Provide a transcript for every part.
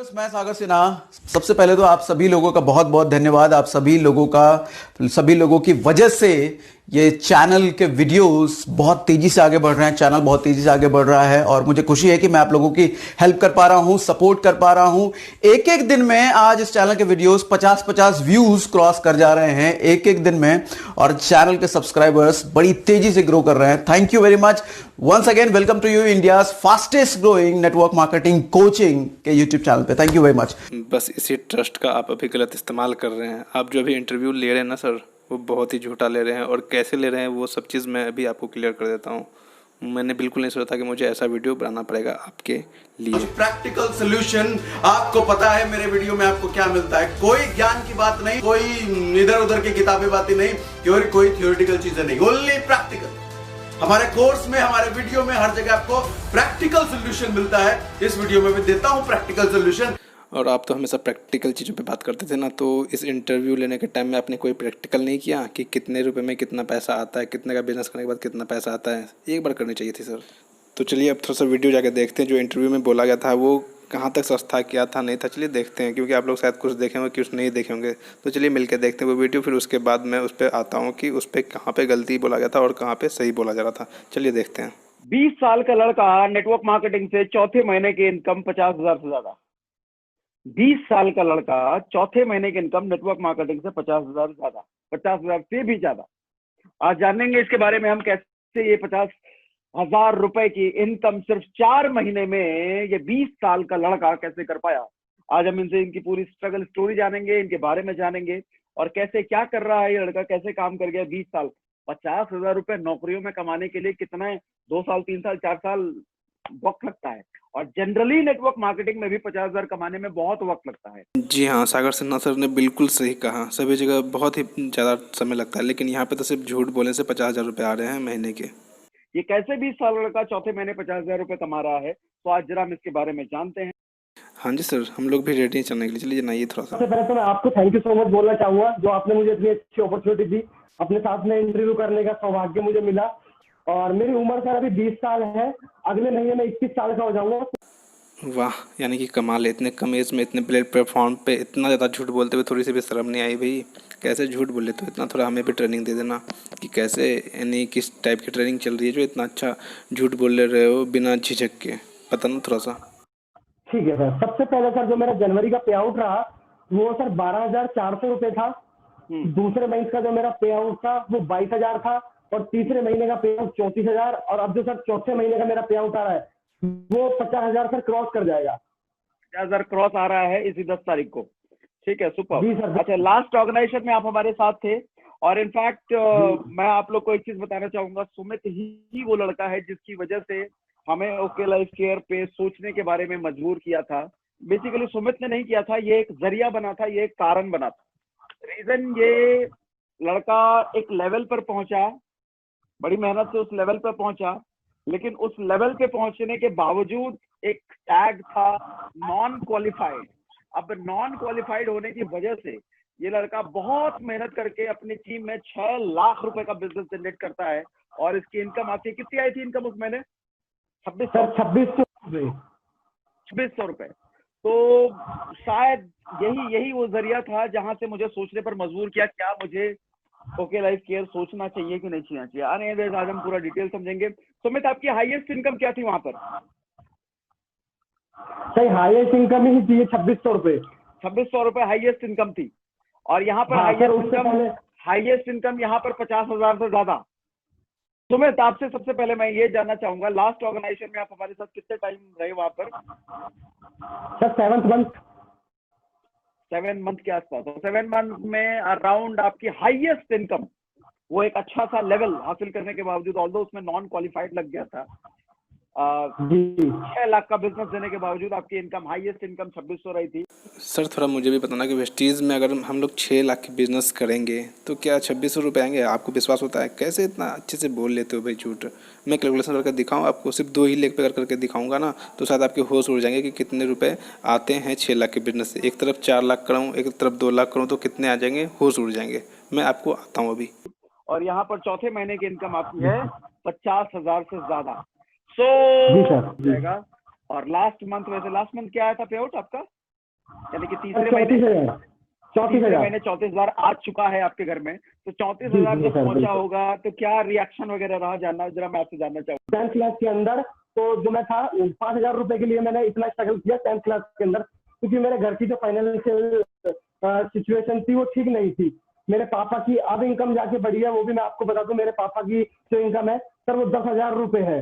Viewers, मैं सागर सिन्हा। सबसे पहले तो आप सभी लोगों का बहुत बहुत धन्यवाद। आप सभी लोगों की वजह से ये चैनल के वीडियोस बहुत तेजी से आगे बढ़ रहे हैं। चैनल बहुत तेजी से आगे बढ़ रहा है और मुझे खुशी है कि मैं आप लोगों की हेल्प कर पा रहा हूं, सपोर्ट कर पा रहा हूं। एक एक दिन में आज इस चैनल के वीडियोस 50-50 व्यूज क्रॉस कर जा रहे हैं एक एक दिन में, और चैनल के सब्सक्राइबर्स बड़ी तेजी से ग्रो कर रहे हैं। Thank you very much once again. Welcome to you India fastest growing network marketing coaching के यूट्यूब चैनल पे। Thank you very much. बस इसी ट्रस्ट का आप अभी गलत इस्तेमाल कर रहे हैं। आप जो अभी इंटरव्यू ले रहे हैं ना सर, वो बहुत ही झूठा ले रहे हैं, और कैसे ले रहे हैं वो सब चीज़ मैं अभी आपको क्लियर कर देता हूँ। मैंने बिल्कुल नहीं सोचा था कि मुझे ऐसा वीडियो बनाना पड़ेगा आपके लिए। प्रैक्टिकल सोल्यूशन आपको पता है मेरे वीडियो में आपको क्या मिलता है। कोई ज्ञान की बात नहीं, कोई इधर उधर की किताबें बातें नहीं, कोई थियोरेटिकल चीजें नहीं, ओनली प्रैक्टिकल। हमारे कोर्स में, हमारे वीडियो में हर जगह आपको प्रैक्टिकल सोल्यूशन मिलता है। इस वीडियो में भी देता हूं प्रैक्टिकल सोल्यूशन। और आप तो हमेशा प्रैक्टिकल चीज़ों पे बात करते थे ना, तो इस इंटरव्यू लेने के टाइम में आपने कोई प्रैक्टिकल नहीं किया कि कितने रुपए में कितना पैसा आता है, कितने का बिजनेस करने के बाद कितना पैसा आता है? एक बार करनी चाहिए थी सर। तो चलिए अब थोड़ा सा वीडियो जाके देखते हैं जो इंटरव्यू में बोला गया था वो कहाँ तक सच था, क्या था, नहीं था। चलिए देखते हैं, क्योंकि आप लोग शायद कुछ देखे होंगे, कुछ नहीं देखे होंगे। तो चलिए मिलकर देखते हैं वो वीडियो, फिर उसके बाद मैं उस पर आता हूँ कि उस पर कहाँ पे गलती बोला गया था और कहाँ पे सही बोला जा रहा था। चलिए देखते हैं। 20 साल का लड़का नेटवर्क मार्केटिंग से चौथे महीने की इनकम 50,000 से ज्यादा। 20 साल का लड़का चौथे महीने की इनकम नेटवर्क मार्केटिंग से 50,000 ज्यादा, 50,000 से भी ज्यादा। आज जानेंगे इसके बारे में हम कैसे ये 50,000 रुपए की इनकम सिर्फ 4 महीने में ये 20 साल का लड़का कैसे कर पाया। आज हम इनसे इनकी पूरी स्ट्रगल स्टोरी जानेंगे, इनके बारे में जानेंगे, और कैसे क्या कर रहा है ये लड़का, कैसे काम कर गया 20 साल। 50,000 रुपए नौकरियों में कमाने के लिए कितना 2 साल, 3 साल, 4 साल वक्त लगता है, और जनरली नेटवर्क मार्केटिंग में भी 50,000 कमाने में बहुत वक्त लगता है। जी हाँ, सागर सिन्हा सर ने बिल्कुल सही कहा। सभी जगह बहुत ही ज़्यादा समय लगता है, लेकिन यहाँ पे तो सिर्फ झूठ बोलने से 50,000 रुपये आ रहे हैं महीने के। ये कैसे 20 साल लड़का चौथे महीने 50,000 रुपए कमा रहा है, तो आज जरा हम इसके बारे में जानते हैं। हाँ जी सर, हम लोग भी रेडी हैं चलने के लिए। चलिए जनाइए थोड़ा सा। सबसे पहले तो मैं आपको थैंक यू सो मच बोलना चाहूंगा, जो आपने मुझे इतनी अच्छी अपॉर्चुनिटी दी, अपने साथ में इंटरव्यू करने का सौभाग्य मुझे मिला। और मेरी उम्र सर अभी 20 साल है, अगले महीने में 21 साल का हो जाऊंगा। वाह, यानी कि कमाल है। इतने कम एज में इतने प्लेटफॉर्म पे इतना ज़्यादा झूठ बोलते हुए थोड़ी सी भी शर्म नहीं आई भाई? कैसे झूठ बोले? तो इतना थोड़ा हमें भी ट्रेनिंग दे देना कि कैसे, यानी किस टाइप की ट्रेनिंग चल रही है जो इतना अच्छा झूठ बोल रहे हो बिना झिझक के, बताना थोड़ा सा। ठीक है सर। सबसे पहले सर जो मेरा जनवरी का पे आउट रहा वो सर 12,400 रुपये था। दूसरे महीने का जो मेरा पे आउट था वो 22,000 था, और तीसरे महीने का पे आउट 34,000, और अब जो सर चौथे महीने का मेरा पे आउट आ रहा है वो 50,000 सर क्रॉस कर जाएगा। 50,000 क्रॉस आ रहा है इसी 10 तारीख को। ठीक है, सुपर। जी सर। अच्छा, लास्ट ऑर्गेनाइजेशन में आप हमारे साथ थे, और इनफैक्ट मैं आप लोग को एक चीज बताना चाहूंगा। सुमित ही वो लड़का है जिसकी वजह से हमें ओके लाइफ केयर पे सोचने के बारे में मजबूर किया था। बेसिकली सुमित ने नहीं किया था, ये एक जरिया बना था, ये एक कारण बना था। रीजन, ये लड़का एक लेवल पर पहुंचा, बड़ी मेहनत से उस लेवल पर पहुंचा, लेकिन उस लेवल पे पहुंचने के बावजूद एक टैग था नॉन क्वालिफाइड। अब नॉन क्वालिफाइड होने की वजह से ये लड़का बहुत मेहनत करके अपनी टीम में 6 लाख रुपए का बिजनेस जनरेट करता है, और इसकी इनकम आती है। कितनी आई थी इनकम उस महीने? 2600 रुपए। तो शायद यही वो जरिया था जहां से मुझे सोचने पर मजबूर किया, क्या मुझे ओके लाइफ केयर सोचना चाहिए कि नहीं चाहिए। आज हम पूरा डिटेल समझेंगे। सुमित, आपकी हाईएस्ट इनकम क्या थी वहां पर? सही हाईएस्ट इनकम ही थी 2600 रुपये। 2600 रुपए हाईएस्ट इनकम थी, और यहाँ पर हाईएस्ट इनकम यहाँ पर 50,000 से ज्यादा। सुमित, आपसे सबसे पहले मैं ये जानना चाहूंगा, लास्ट ऑर्गेनाइजेशन में आप हमारे साथ कितने टाइम रहे वहां पर? Sir 7 month. 7 मंथ के आसपास। 7 मंथ में अराउंड आपकी हाईएस्ट इनकम, वो एक अच्छा सा लेवल हासिल करने के बावजूद, ऑल्दो उसमें नॉन क्वालिफाइड लग गया था, 6 लाख का बिजनेस देने के बावजूद आपकी इनकम, हाईएस्ट इनकम 2600 रही थी। सर थोड़ा मुझे भी बताना कि वेस्टीज में अगर हम लोग 6 लाख की बिजनेस करेंगे तो क्या 2600 रुपये आएंगे? आपको विश्वास होता है? कैसे इतना अच्छे से बोल लेते हो भाई झूठ? मैं कैलकुलेशन करके दिखाऊँ आपको? सिर्फ 2 ही लेग पे करके दिखाऊंगा ना, तो शायद आपके होश उड़ जाएंगे कि कितने रुपए आते हैं 6 लाख के बिजनेस से। एक तरफ 4 लाख कराऊँ, एक तरफ 2 लाख करूँ, तो कितने आ जाएंगे? होश उड़ जाएंगे। मैं आपको आता हूँ अभी। और यहाँ पर चौथे महीने की इनकम आपकी है 50,000 से ज्यादा। जी सर। जाएगा। और लास्ट मंथ, वैसे लास्ट मंथ क्या आया था पे आउट आपका? यानी कि सर 34,000 तीसरे 34,000 महीने 34,000 आ चुका है आपके घर में, तो 34,000 जी जब सर, पहुंचा बिल्कुल। होगा तो क्या रिएक्शन वगैरह रहा, जानना जरा मैं आपसे जानना चाहूंगा। 10th क्लास के अंदर तो जो मैं था 5,000 रुपए के लिए मैंने इतना स्ट्रगल किया 10th क्लास के अंदर, क्योंकि मेरे घर की जो फाइनेंशियल सिचुएशन थी वो ठीक नहीं थी। मेरे पापा की अब इनकम जाके बढ़ी है, वो भी मैं आपको बता दूं, मेरे पापा की जो इनकम है सर वो 10,000 रुपए है।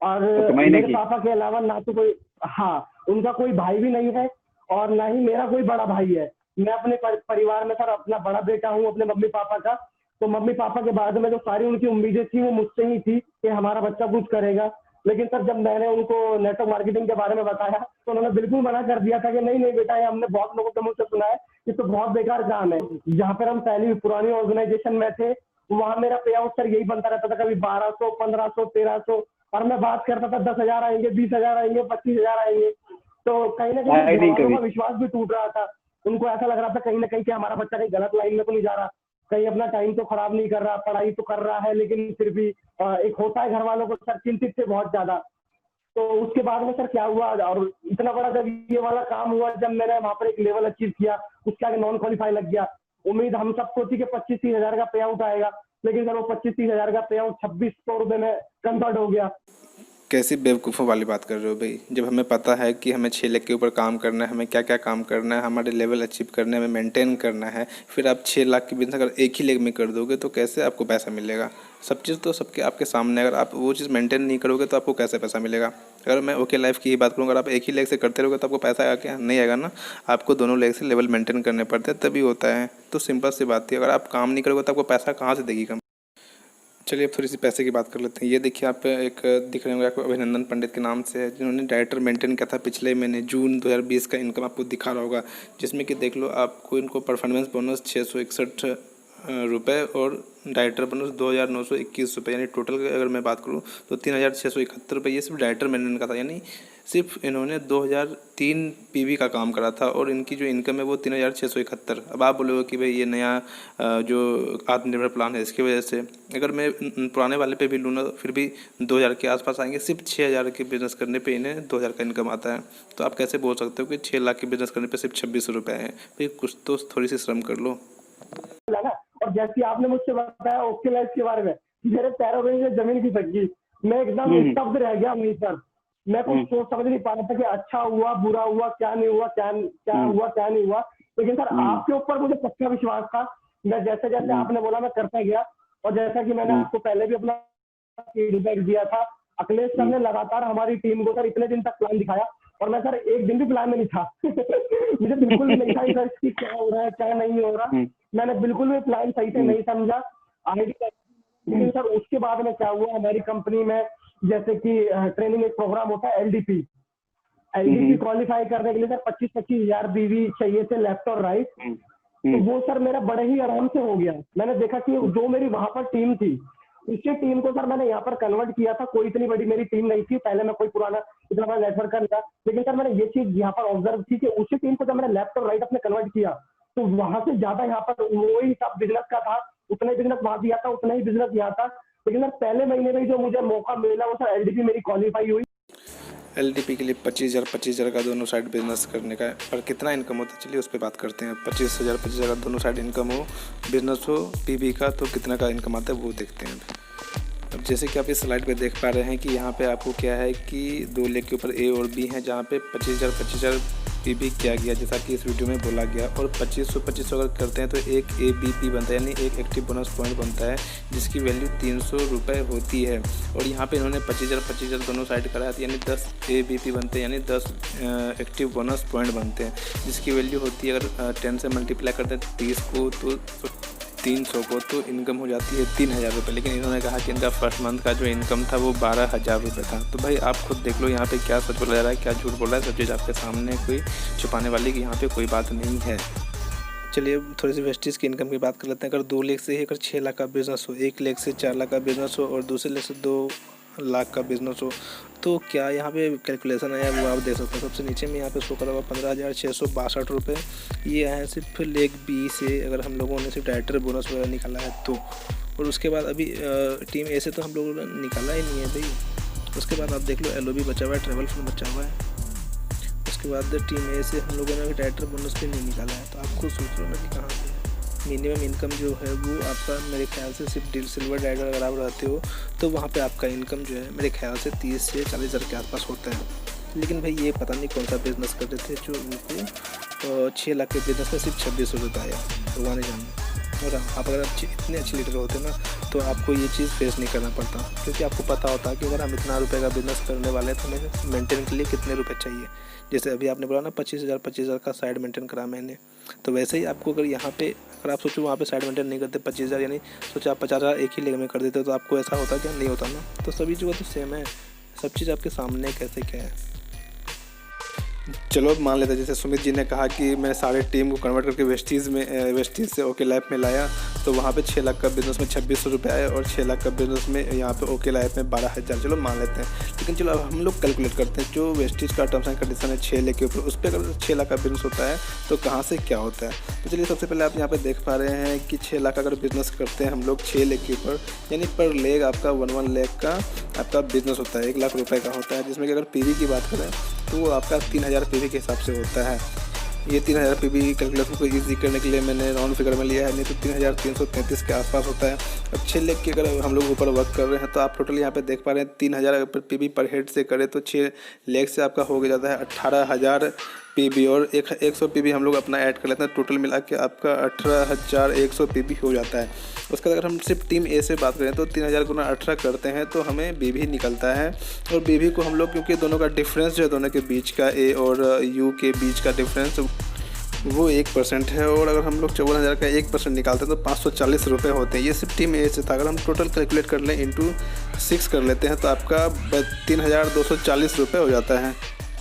और ओके, महीने मेरे की। पापा के अलावा ना तो कोई, हाँ, उनका कोई भाई भी नहीं है और ना ही मेरा कोई बड़ा भाई है। मैं अपने परिवार में सर अपना बड़ा बेटा हूँ अपने मम्मी पापा का। तो मम्मी पापा के बाद में जो सारी उनकी उम्मीदें थी वो मुझसे ही थी कि हमारा बच्चा कुछ करेगा। लेकिन सर जब मैंने उनको नेटवर्क मार्केटिंग के बारे में बताया तो उन्होंने बिल्कुल मना कर दिया था कि नहीं नहीं बेटा, ये हमने बहुत लोगों के मुंह से सुना है, ये तो बहुत बेकार काम है। जहाँ पर हम पहली पुरानी ऑर्गेनाइजेशन में थे वहां मेरा पे आउट सर यही बनता रहता था, कभी 1200, 1500, 1300, और मैं बात करता था 10,000 आएंगे, 20,000 आएंगे, 25,000 आएंगे। तो कहीं ना आए कहीं नहीं घर वालों कभी। का विश्वास भी टूट रहा था। उनको ऐसा लग रहा था कहीं ना कहीं कि हमारा बच्चा कहीं गलत लाइन में तो नहीं जा रहा, कहीं अपना टाइम तो खराब नहीं कर रहा, पढ़ाई तो कर रहा है, लेकिन फिर भी एक होता है घर वालों को सर, चिंतित थे बहुत ज्यादा। तो उसके बाद में सर क्या हुआ, और इतना बड़ा जब ये वाला काम हुआ, जब मैंने वहां पर एक लेवल अचीव किया, उसके आगे नॉन क्वालिफाई लग गया। उम्मीद हम सबको थी कि 25-30 हजार का पे आउट आएगा, लेकिन सर वो 25-30 हजार का पे आउट 2600 रुपए में कन्वर्ट हो गया। कैसी बेवकूफ़ों वाली बात कर रहे हो भाई। जब हमें पता है कि हमें 6 लाख के ऊपर काम करना है, हमें क्या क्या काम करना है, हमारे लेवल अचीव करने में मेंटेन करना है, फिर आप 6 लाख की बिजनेस अगर एक ही लेग में कर दोगे तो कैसे आपको पैसा मिलेगा। सब चीज़ तो सबके आपके सामने, अगर आप वो चीज़ मेंटेन नहीं करोगे तो आपको कैसे पैसा मिलेगा। अगर मैं ओके लाइफ की ही बात करूँ, अगर आप एक ही लेग से करते रहोगे तो आपको पैसा आएगा क्या? नहीं आएगा ना। आपको दोनों लेग से लेवल मेंटेन करने पड़ते हैं तभी होता है। तो सिंपल सी बात थी, अगर आप काम नहीं करोगे तो आपको पैसा कहाँ से देगी कंपनी। चलिए अब थोड़ी सी पैसे की बात कर लेते हैं। ये देखिए आप एक दिख रहे होंगे आपको, अभिनंदन पंडित के नाम से है, जिन्होंने डायरेक्टर मेंटेन किया था पिछले महीने जून 2020 का इनकम आपको दिखा रहा होगा, जिसमें कि देख लो आपको इनको परफॉर्मेंस बोनस 661 रुपये और डायरेक्टर बोनस 2,921 रुपये, यानी टोटल अगर मैं बात करूँ तो 3,671 रुपये। ये सिर्फ डायरेक्टर मेंटेन का था, यानी सिर्फ इन्होंने 2003 पीवी का काम करा था और इनकी जो इनकम है वो 3,671। अब आप बोलोगे कि भाई ये नया जो आत्मनिर्भर प्लान है इसकी वजह से, अगर मैं पुराने वाले पे भी लूँ ना फिर भी 2,000 के आसपास आएंगे। सिर्फ 6,000 के बिज़नेस करने पे इन्हें 2,000 का इनकम आता है। तो आप कैसे बोल सकते हो कि 6 लाख के बिज़नेस करने पे सिर्फ 26 रुपये हैं। भाई कुछ तो थोड़ी सी श्रम कर लो ना। और जैसे आपने मुझसे बताया ओके लाइफ के बारे में, मेरे पैरों में से जमीन खिसक गई। मैं एकदम स्तब्ध रह गया अमित सर। मैं कुछ सोच समझ नहीं पा रहा था कि अच्छा हुआ बुरा हुआ, क्या नहीं हुआ, क्या क्या हुआ क्या नहीं हुआ। लेकिन सर आपके ऊपर मुझे पक्का विश्वास था। मैं जैसे जैसे आपने बोला मैं करता गया, और जैसा कि मैंने आपको पहले भी अपना फीडबैक दिया था, अखिलेश सर ने लगातार हमारी टीम को सर इतने दिन तक प्लान दिखाया, और मैं सर एक दिन भी प्लान में नहीं था। मुझे बिल्कुल भी नहीं था सर कि क्या हो रहा है क्या नहीं हो रहा। मैंने बिल्कुल भी प्लान सही से नहीं समझा आईडी। लेकिन सर उसके बाद में क्या हुआ, हमारी कंपनी में जैसे कि ट्रेनिंग एक प्रोग्राम होता है एलडीपी क्वालिफाई करने के लिए सर 25-25 हजार बीवी चाहिए थे, लेफ्ट और राइट। तो वो सर मेरा बड़े ही आराम से हो गया। मैंने देखा कि जो मेरी वहां पर टीम थी, उसी टीम को सर मैंने यहाँ पर कन्वर्ट किया था। कोई इतनी बड़ी मेरी टीम नहीं थी, पहले मैं कोई पुराना इतना बड़ा नेटवर्क का नहीं था। लेकिन सर मैंने ये चीज यहाँ पर ऑब्जर्व की कि उसी टीम को जब मैंने लेफ्ट और राइट अपने कन्वर्ट किया, तो वहां से ज्यादा यहाँ पर वही सब बिजनेस का था, उतना ही बिजनेस वहां दिया था, उतना ही बिजनेस यहाँ था। लेकिन सर पहले महीने में जो मुझे मौका मिला वो सर एलडीपी मेरी क्वालिफाई हुई। एलडीपी के लिए 25,000 का दोनों साइड बिजनेस करने का है। पर कितना इनकम होता है चलिए उस पर बात करते हैं। 25,000 का दोनों साइड इनकम हो, बिजनेस हो पीवी का, तो कितना का इनकम आता है वो देखते हैं। अब जैसे कि आप इस स्लाइड पे देख पा रहे हैं कि यहाँ पे आपको क्या है कि 2 लेग के ऊपर ए और बी हैं, जहाँ पे 25,000 पीवी किया गया, जैसा कि इस वीडियो में बोला गया। और 2500 अगर करते हैं तो एक ABP बनता है, यानी एक एक्टिव बोनस पॉइंट बनता है, जिसकी वैल्यू 300 रुपये होती है। और यहाँ पे इन्होंने 25,000 दोनों साइड कराया था, यानी 10 ABP बनते हैं, यानी 10 एक्टिव बोनस पॉइंट बनते हैं, जिसकी वैल्यू होती है अगर 10 से मल्टीप्लाई करते हैं 30 को तो 300 को, तो इनकम हो जाती है 3,000 रुपये। लेकिन इन्होंने कहा कि इनका फर्स्ट मंथ का जो इनकम था वो 12,000 रुपये था। तो भाई आप खुद देख लो यहाँ पे क्या सच बोला जा रहा है, क्या झूठ बोल रहा है। सब चीज़ आपके सामने, कोई छुपाने वाली की यहाँ पे कोई बात नहीं है। चलिए अब थोड़ी सी वेस्टेज की इनकम की बात कर लेते हैं। अगर 2 लेग से ही अगर 6 लाख का बिजनेस हो, 1 लेग से 4 लाख का बिजनेस हो और दूसरे लेग से 2 लाख का बिजनेस हो, तो क्या यहाँ पे कैलकुलेशन है वो आप देख सकते हैं। सबसे नीचे में यहाँ पे शो करा हुआ 15,662 रुपये, ये है सिर्फ लेग बी से, अगर हम लोगों ने सिर्फ डायरेक्टर बोनस वगैरह निकाला है तो। और उसके बाद अभी टीम ए से तो हम लोगों ने निकाला ही नहीं है भाई। उसके बाद आप देख लो LOB बचा हुआ है, ट्रैवल फंड बचा हुआ है। उसके बाद टीम ए से हम लोगों ने अभी डायरेक्टर बोनस भी नहीं निकाला है। तो आप खुद सोच लो ना कि कहाँ पे मिनिमम इनकम जो है वो आपका मेरे ख्याल से सिर्फ सिल्वर डायरेक्टर अगर आप रहते हो तो वहाँ पे आपका इनकम जो है मेरे ख्याल से 30 से 40 हज़ार के आसपास होता है। लेकिन भाई ये पता नहीं कौन सा बिज़नेस करते थे जो उनको 6 लाख के बिज़नेस में सिर्फ 26 रुपये आया, भगवान जाने। और आप अगर इतने अच्छे लीडर होते ना तो आपको ये चीज़ फेस नहीं करना पड़ता, क्योंकि आपको पता होता है कि अगर हम इतना रुपए का बिज़नेस करने वाले हैं तो हमें मेंटेन के लिए कितने रुपए चाहिए। जैसे अभी आपने बोला ना 25,000 का साइड मेंटेन करा मैंने, तो वैसे ही आपको अगर यहाँ पे अगर आप सोचो वहाँ पे साइड मेंटेन नहीं करते 25,000 यानी सोचो आप 50,000 एक ही लेग में कर देते तो आपको ऐसा होता क्या? नहीं होता ना। तो सभी जगह तो सेम है, सब चीज़ आपके सामने कैसे क्या है। चलो मान लेते हैं जैसे सुमित जी ने कहा कि मैं सारे टीम को कन्वर्ट करके वेस्टीज़ से ओके लाइफ में लाया, तो वहाँ पे 6 लाख का बिज़नेस में 2600 रुपये आए और 6 लाख का बिज़नेस में यहाँ पे ओके लाइफ में 12,000। चलो मान लेते हैं, लेकिन चलो अब हम लोग कैलकुलेट करते हैं जो वेस्टीज़ का टर्म्स एंड कंडीशन है 6 लाख के ऊपर, उस पर अगर 6 लाख का बिज़नेस होता है तो कहाँ से क्या होता है। तो चलिए सबसे पहले आप यहाँ पर देख पा रहे हैं कि 6 लाख अगर बिज़नेस करते हैं हम लोग 6 लाख के ऊपर, यानी पर लेग आपका 1 लाख का आपका बिज़नेस होता है, 1 लाख रुपये का होता है, जिसमें कि अगर पीवी की बात करें तो वो आपका 3,000 पीवी के हिसाब से होता है। ये 3,000 पीवी कैलकुलेशन को ईजी करने के लिए मैंने राउंड फिगर में लिया है, नहीं तो 3,333 के आसपास होता है। अब 6 लाख की अगर हम लोग ऊपर वर्क कर रहे हैं तो आप टोटल यहाँ पे देख पा रहे हैं 3,000 अगर पीवी पर हेड से करें तो 6 लाख से आपका हो जाता है 18,000 पीवी, और 100 पीवी हम लोग अपना ऐड कर लेते हैं, टोटल मिला के आपका 18,100 पीवी हो जाता है। उसके बाद अगर हम सिर्फ टीम ए से बात करें तो 3,000 गुना 18 करते हैं तो हमें बीवी निकलता है, और बीवी को हम लोग क्योंकि दोनों का डिफरेंस जो है दोनों के बीच का ए और यू के बीच का डिफरेंस वो 1% है, और अगर हम लोग 54,000 का 1% निकालते हैं तो 540 रुपये होते हैं। ये सिर्फ टीम ए से था। अगर हम टोटल कैलकुलेट कर लें इंटू 6 कर लेते हैं तो आपका 3,240 रुपये हो जाता है।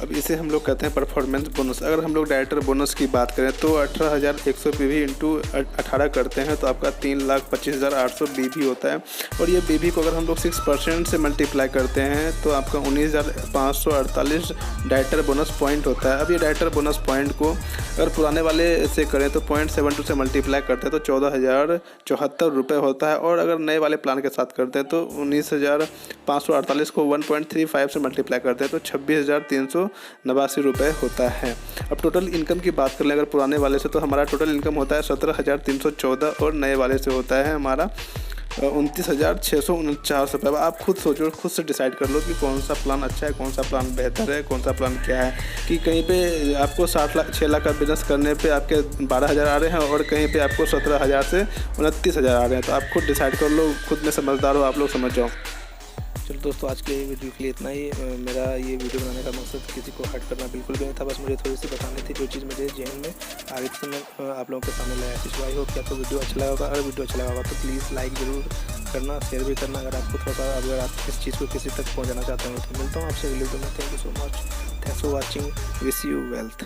अब इसे हम लोग कहते हैं परफॉर्मेंस बोनस। अगर हम लोग डायरेक्टर बोनस की बात करें तो 18,100 बीवी इंटू 18 करते हैं तो आपका 3,25,800 बीवी होता है, और ये बीवी को अगर हम लोग 6% से मल्टीप्लाई करते हैं तो आपका 19,548 डायरेक्टर बोनस पॉइंट होता है। अब ये डायरेक्टर बोनस पॉइंट को अगर पुराने वाले से करें तो 0.72 से मल्टीप्लाई करते हैं तो 14,074 रुपये होता है, और अगर नए वाले प्लान के साथ करते हैं तो 19,548 को 1.35 से मल्टीप्लाई करते हैं तो 26,389 रुपये होता है। अब टोटल इनकम की बात कर लें अगर पुराने वाले से तो हमारा टोटल इनकम होता है 17,314, और नए वाले से होता है हमारा 29,649 रुपये। अब आप खुद सोचो, खुद से डिसाइड कर लो कि कौन सा प्लान अच्छा है, कौन सा प्लान बेहतर है, कौन सा प्लान क्या है। कि कहीं पे आपको 6 लाख का बिजनेस करने पे आपके 12,000 आ रहे हैं और कहीं पे आपको 17,000 से 29,000 आ रहे हैं। तो आप खुद डिसाइड कर लो, खुद में समझदार हो आप लोग, समझ जाओ। चलो दोस्तों, आज के वीडियो के लिए इतना ही। मेरा ये वीडियो बनाने का मकसद किसी को हर्ट करना बिल्कुल भी नहीं था, बस मुझे थोड़ी सी बतानी थी जो चीज़ मेरे जहन में आ रही थी, मैं आप लोगों के सामने लाया थी। आई होप कि आपको वीडियो अच्छा लगा होगा। अगर वीडियो अच्छा लगा होगा तो प्लीज़ लाइक ज़रूर करना, शेयर भी करना अगर आपको थोड़ा सा, अगर आप इस चीज़ को किसी तक पहुँचाना चाहते हो। तो मिलता हूँ आपसे अगले वीडियो में। Thank you so much, thanks for watching, wish you wealth.